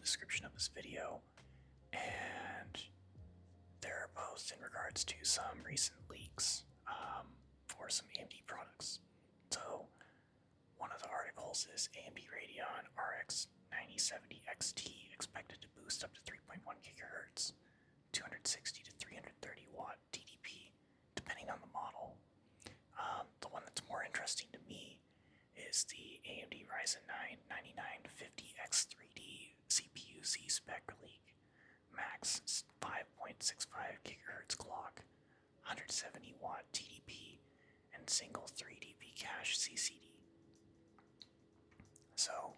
description of this video, and they're both in regards to some recent leaks for some AMD products. So, one of the articles is AMD Radeon RX 9070 XT expected to boost up to 3.1 GHz, 260 to 330 watt TDP, depending on the model. The one that's more interesting to me is the AMD Ryzen 9 9950X3D CPU Z spec leak, max 5.65 GHz clock, 170 watt TDP, and single 3dB cache CCD. So,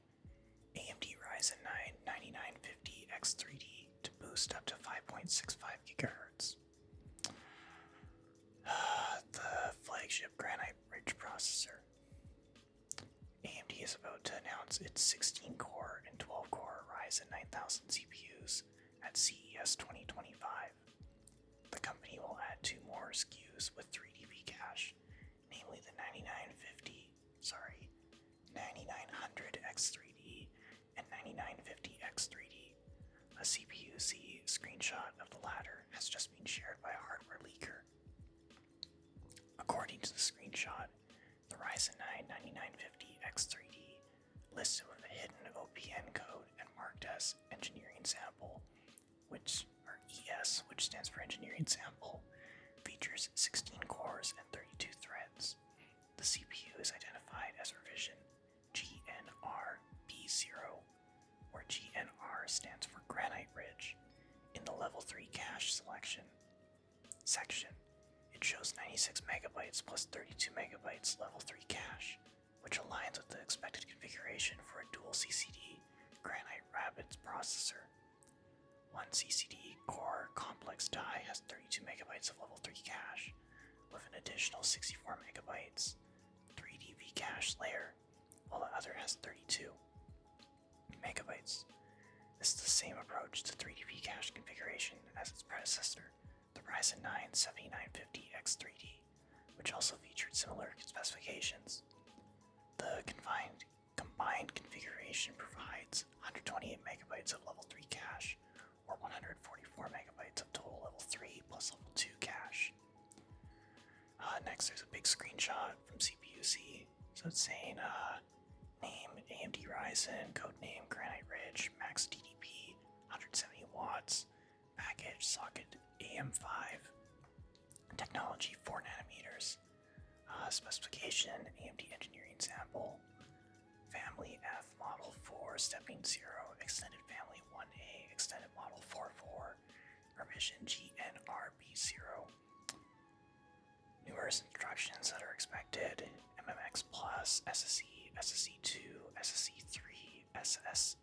AMD Ryzen 9 9950X3D to boost up to 5.65 GHz. The flagship Granite Ridge processor. AMD is about to announce its 16-core and 12-core Ryzen 9000 CPUs at CES 2025. The company will add 2 more SKUs with 3dB cache, namely the 9900X3D and 9950X3D. A CPU-Z screenshot of the latter has just been shared by a hardware leaker. According to the screenshot, the Ryzen 9 9950X3D, listed with a hidden OPN code and marked as engineering sample, which stands for engineering sample, features 16 cores and 32 threads. The CPU is identified as revision GNR-B0, where GNR stands for Granite Ridge. In the level 3 cache section, it shows 96 megabytes plus 32 megabytes level 3 cache, which aligns with the expected configuration for a dual CCD Granite Rapids processor. One CCD core complex die has 32 megabytes of level 3 cache, with an additional 64 megabytes 3dB cache layer, while the other has 32 megabytes. This is the same approach to 3dB cache configuration as its predecessor, the Ryzen 9 7950X3D, which also featured similar specifications. The combined configuration provides 128 megabytes of level 3 cache, or 144 megabytes of total level 3 plus level 2 cache. Next, there's a big screenshot from CPU-Z. So it's saying name AMD Ryzen, codename Granite Ridge, max TDP 170 watts, package socket AM5, technology 4 nanometers, specification AMD engineering sample, family F model 4 stepping 0, extended family 1A, extended model 4.4, revision GNRB0. Numerous instructions that are expected: MMX Plus, SSE, SSE2, SSE3, SSE3,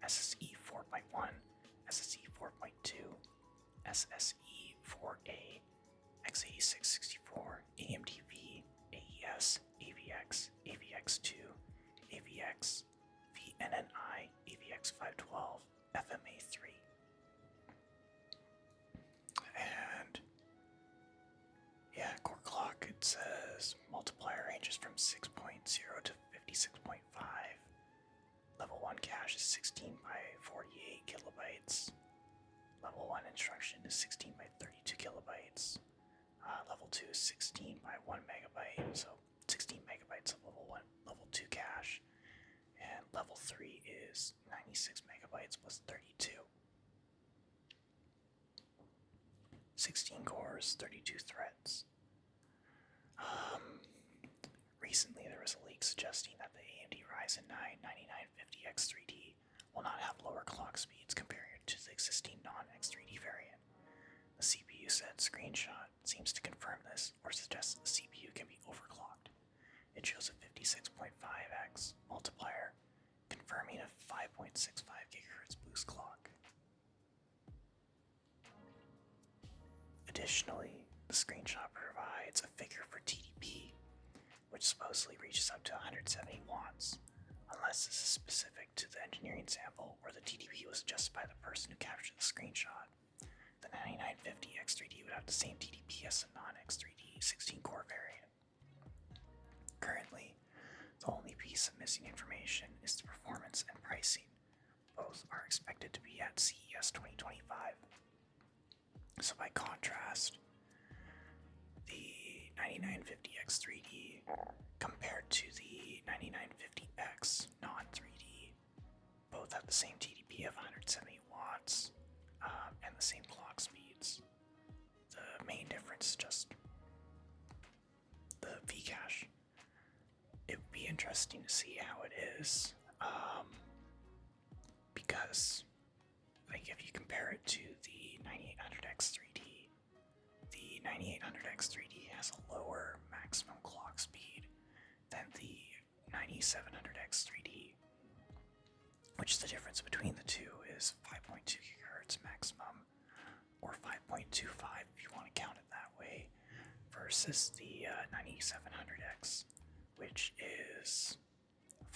SSE 4.1, SSE 4.2, SSE4A, x86-64, AMD-V, AES, AVX, AVX2, AVX, VNNI, AVX512, FMA3. And core clock, it says multiplier ranges from 6.0 to 56.5. Level 1 cache is 16 by 48 kilobytes. Level 1 instruction is 16 by 32 kilobytes. Level 2 is 16 by 1 megabyte, so 16 megabytes of level 2 cache. And level 3 is 96 megabytes plus 32. 16 cores, 32 threads. Recently there was a leak suggesting that the AMD Ryzen 9 9950X3D will not have lower clock speeds compared to the existing non-X3D variant. The CPU said screenshot seems to confirm this or suggests the CPU can be overclocked. It shows a 56.5x multiplier, confirming a 5.65 GHz boost clock. Additionally, the screenshot provides a figure for TDP, which supposedly reaches up to 170 watts, unless this is specific to the engineering sample or the TDP was adjusted by the person who captured the screenshot. The 9950X3D would have the same TDP as the non-X3D 16-core variant. Currently, the only piece of missing information is the performance and pricing. Both are expected to be at CES 2025. So by contrast, the 9950X 3D compared to the 9950X non-3D both have the same TDP of 170 watts and the same clock speeds. The main difference is just the V-cache. It would be interesting to see how it is, because like if you compare it to the 9800X 3D, the 9800X 3D has a lower maximum clock speed than the 9700X 3D, which the difference between the two is 5.2 gigahertz maximum, or 5.25 if you want to count it that way, versus the 9700X, which is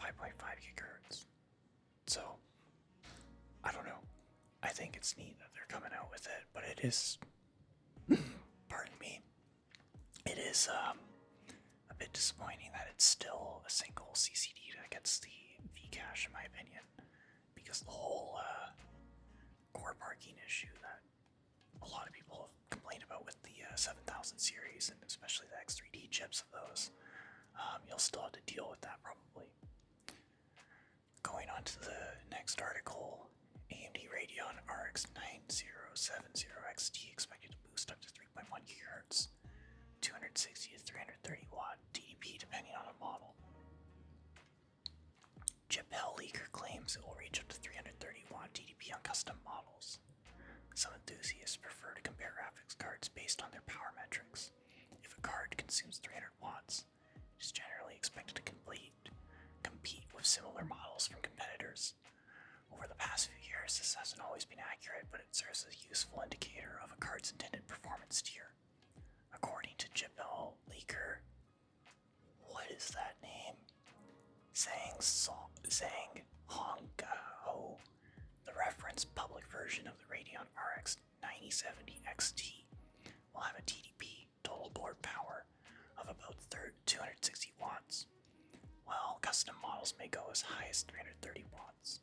5.5 gigahertz. So, I don't know. I think it's neat that they're coming out with it, but it is, pardon me, it is a bit disappointing that it's still a single CCD that gets the V-cache, in my opinion, because the whole core parking issue that a lot of people have complained about with the 7000 series, and especially the X3D chips of those, you'll still have to deal with that probably. Going on to the next article, AMD Radeon RX 9070 XT expected to boost up to 3.1 GHz, 260 to 330 watt TDP depending on a model. Chip-Hell leaker claims it will reach up to 330 watt TDP on custom models. Some enthusiasts prefer to compare graphics cards based on their power metrics. If a card consumes 300 watts, it is generally expected to compete with similar models from competitors. Over the past few years, this hasn't always been accurate, but it serves as a useful indicator of a card's intended performance tier. According to Chip-Hell leaker, what is that name? Zhang Honggao, the reference public version of the Radeon RX 9070 XT will have a TDP, total board power, of about 260 watts, while custom models may go as high as 330 watts.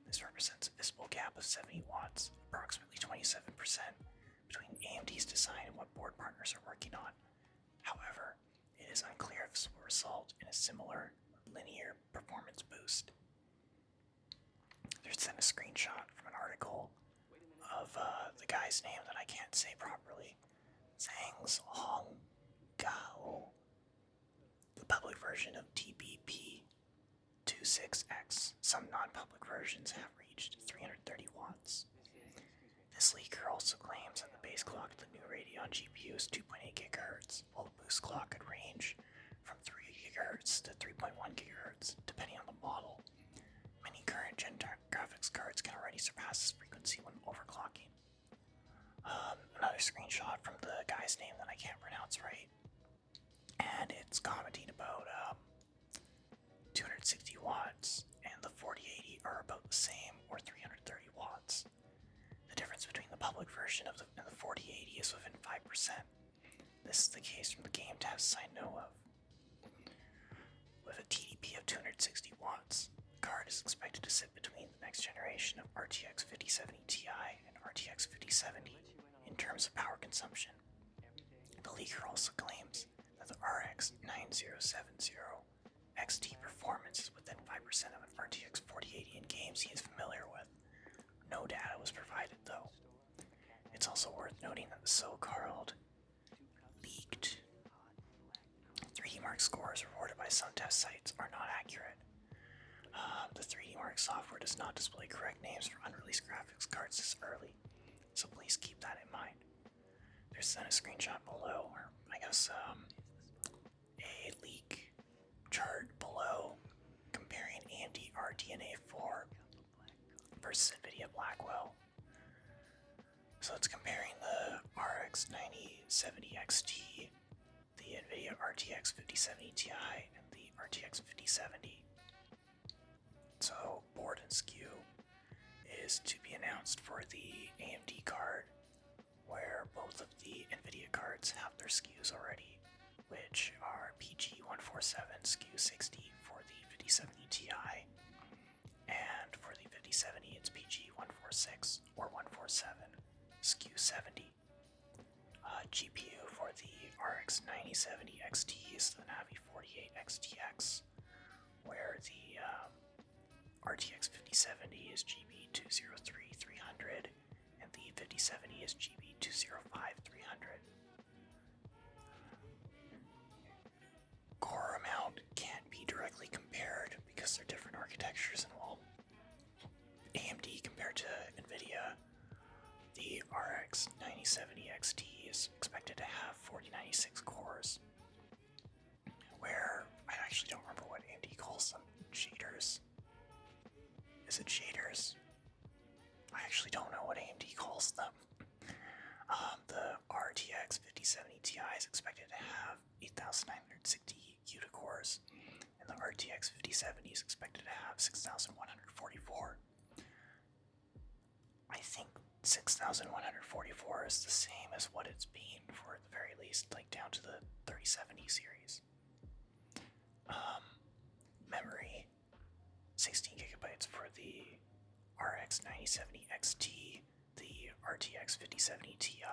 This represents a visible gap of 70 watts, approximately 27%, between AMD's design and what board partners are working on. However, it is unclear if this will result in a similar linear performance boost. There's then a screenshot from an article of the guy's name that I can't say properly. Zhang Honggao. The public version of TBP26X. Some non-public versions have reached 330 watts. This leaker also claims that the base clock of the new Radeon GPU is 2.8 GHz, while the boost clock could range from 3 GHz to 3.1 GHz, depending on the model. Many current gen graphics cards can already surpass this frequency when overclocking. Another screenshot from the guy's name that I can't pronounce right, and it's commenting about 260 watts and the 4080 are about the same, or 330 watts. The difference between the public version and the 4080 is within 5%. This is the case from the game tests I know of. With a TDP of 260 watts, the card is expected to sit between the next generation of RTX 5070 Ti and RTX 5070 in terms of power consumption. The leaker also claims that the RX 9070 XT performance is within 5% of an RTX 4080 in games he is familiar with. No data was provided though. It's also worth noting that the so-called leaked 3D Mark scores reported by some test sites are not accurate. The 3D Mark software does not display correct names for unreleased graphics cards this early, so please keep that in mind. There's then a screenshot below, or I guess a leak chart below comparing AMD RDNA 4 versus NVIDIA Blackwell. So it's comparing the RX 9070 XT, the NVIDIA RTX 5070 Ti, and the RTX 5070. So board and SKU is to be announced for the AMD card, where both of the NVIDIA cards have their SKUs already, which are PG147 SKU 60 for the 5070 146 or 147 SKU70. GPU for the RX 9070 XT is the Navi 48 XTX, where the RTX 5070 is GB 203-300 and the 5070 is GB 205-300. Core amount can't be directly compared because they're different architectures involved. AMD compared to NVIDIA, the RX 9070 XT is expected to have 4096 cores, where I actually don't remember what AMD calls them. Shaders? Is it shaders? I actually don't know what AMD calls them. The RTX 5070 Ti is expected to have 8960 CUDA cores, and the RTX 5070 is expected to have 6144. I think 6144 is the same as what it's been for at the very least, like down to the 3070 series. Memory, 16 gigabytes for the RX 9070 XT, the RTX 5070 Ti,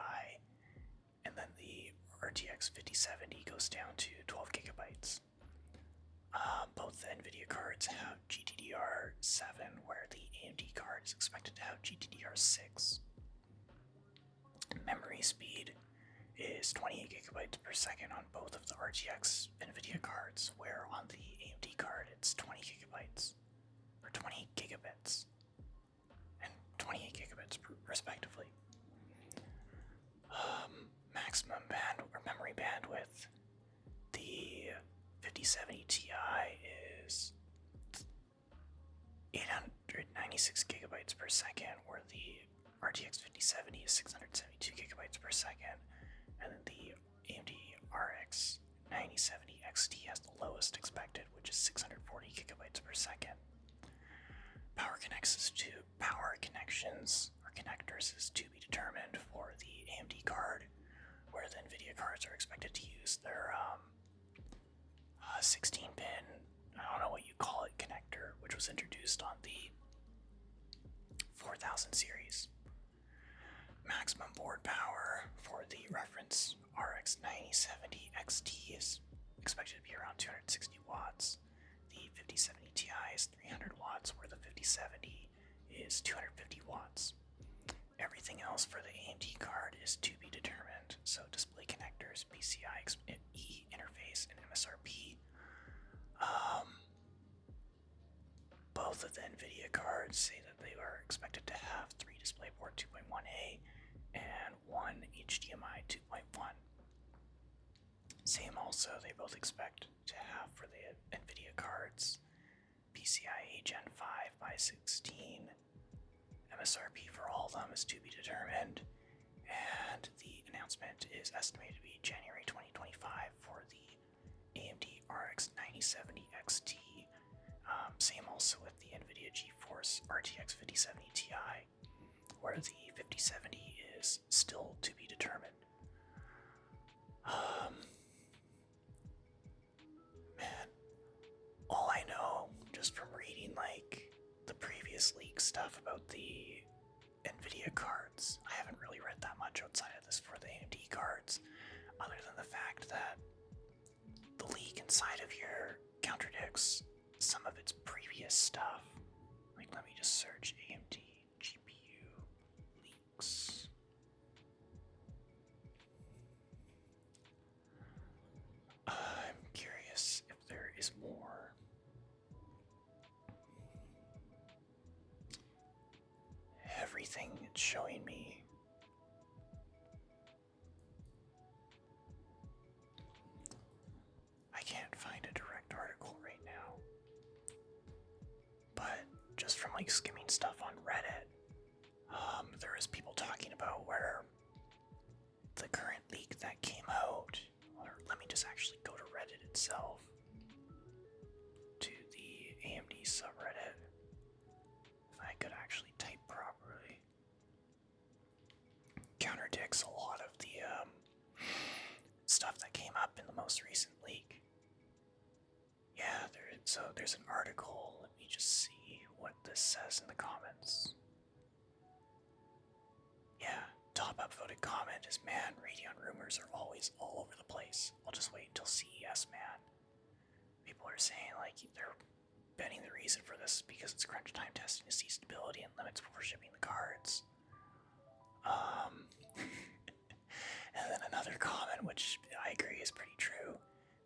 and then the RTX 5070 goes down to 12 gigabytes. Both the NVIDIA cards have GDDR7, where the AMD card is expected to have GDDR6. Memory speed is 28 gigabytes per second on both of the RTX NVIDIA cards, where on the AMD card it's 20 gigabytes, or 20 gigabits, and 28 gigabits respectively. Maximum memory bandwidth, the 5070 Ti is 896 gigabytes per second, where the RTX 5070 is 672 gigabytes per second, and then the AMD RX 9070 XT has the lowest expected, which is 640 gigabytes per second. Power connections or connectors is to be determined for the AMD card, where the NVIDIA cards are expected to use their 16-pin, I don't know what you call it, connector, which was introduced on the 4000 series. Maximum board power for the reference RX 9070 XT is expected to be around 260 watts. The 5070 Ti is 300 watts, where the 5070 is 250 watts. Everything else for the AMD card is to be determined, so display connectors, PCIe interface, and MSRP. Both of the NVIDIA cards say that they are expected to have 3 DisplayPort 2.1a and 1 HDMI 2.1. Same also, they both expect to have for the NVIDIA cards PCIe Gen 5 by 16. MSRP for all of them is to be determined, and the announcement is estimated to be January 2025 for the AMD RX 9070 XT. Same also with the NVIDIA GeForce RTX 5070 Ti, where the 5070 is still to be determined. Man, all I know, just from reading like the previous leak stuff about the NVIDIA cards, I haven't really read that much outside of this for the AMD cards, other than the fact that the leak inside of here contradicts some of its previous stuff. Like, let me just search AMD GPU leaks. I'm curious if there is more. Everything it's showing me I can't find a direct article right now, but just from like skimming stuff on Reddit, there is people talking about where the current leak that came out, or let me just actually go to Reddit itself, to the AMD subreddit, if I could actually type properly, contradicts a lot of the stuff that came up in the most recent leak. Yeah, there's an article. Let me just see what this says in the comments. Yeah, top upvoted comment is, man, Radeon rumors are always all over the place. I'll just wait until CES, man. People are saying, like, they're betting the reason for this is because it's crunch time testing to see stability and limits before shipping the cards. And then another comment, which I agree is pretty true.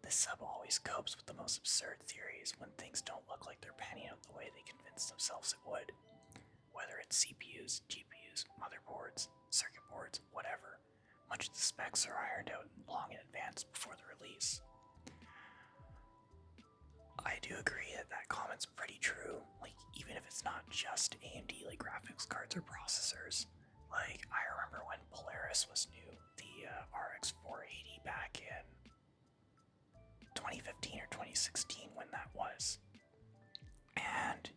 This sub always copes with the most absurd theories when things don't look like they're panning out the way they convinced themselves it would. Whether it's CPUs, GPUs, motherboards, circuit boards, whatever. Much of the specs are ironed out long in advance before the release. I do agree that that comment's pretty true. Like, even if it's not just AMD, like graphics cards or processors. Like, I remember when Polaris was new, the RX 480 back in 2015 or 2016 when that was. And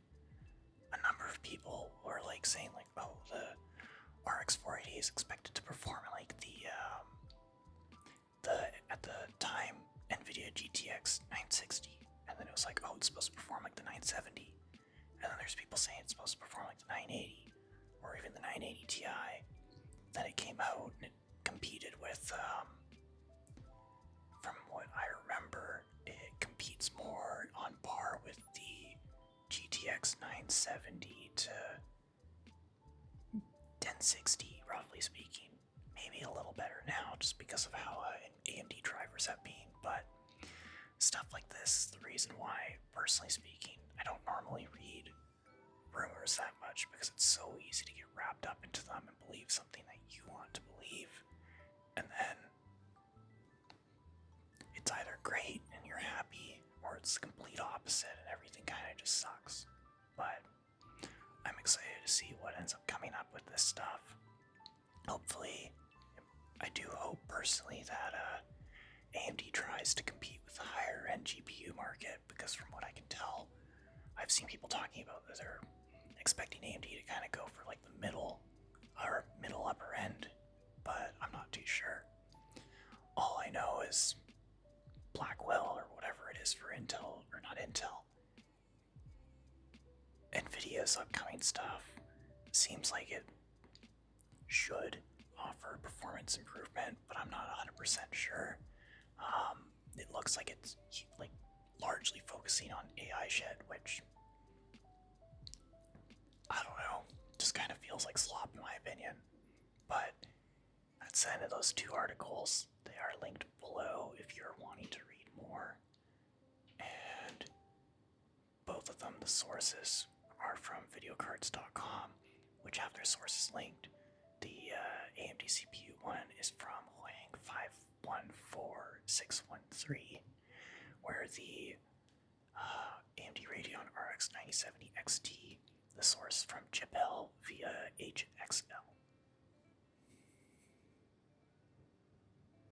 a number of people were like saying like, oh, the RX 480 is expected to perform like the at the time NVIDIA GTX 960, and then it was like, oh, it's supposed to perform like the 970, and then there's people saying it's supposed to perform like the 980 or even the 980 Ti. Then it came out and it competed with, from what I remember, it competes more on par with the GTX 970 to 1060, roughly speaking. Maybe a little better now just because of how AMD drivers have been, but stuff like this is the reason why, personally speaking, I don't normally read rumors that much because it's so easy to get wrapped up into them and believe something that you want to believe, and then it's either great and you're happy or it's the complete opposite and everything kind of just sucks. But I'm excited to see what ends up coming up with this stuff. Hopefully, I do hope personally that AMD tries to compete with the higher end GPU market, because from what I can tell, I've seen people talking about that they're expecting AMD to kind of go for like the middle or middle upper end, but I'm not too sure. All I know is Blackwell or whatever it is for Intel, or not Intel, NVIDIA's upcoming stuff seems like it should offer performance improvement, but I'm not 100% sure. It looks like it's like largely focusing on AI shit, which I don't know, just kind of feels like slop in my opinion. But that's the end of those two articles. They are linked below if you're wanting to read more. And both of them, the sources, are from videocards.com, which have their sources linked. The AMD CPU one is from Huang 514613, where the AMD Radeon RX 9070 XT, the source from Chipel via HXL.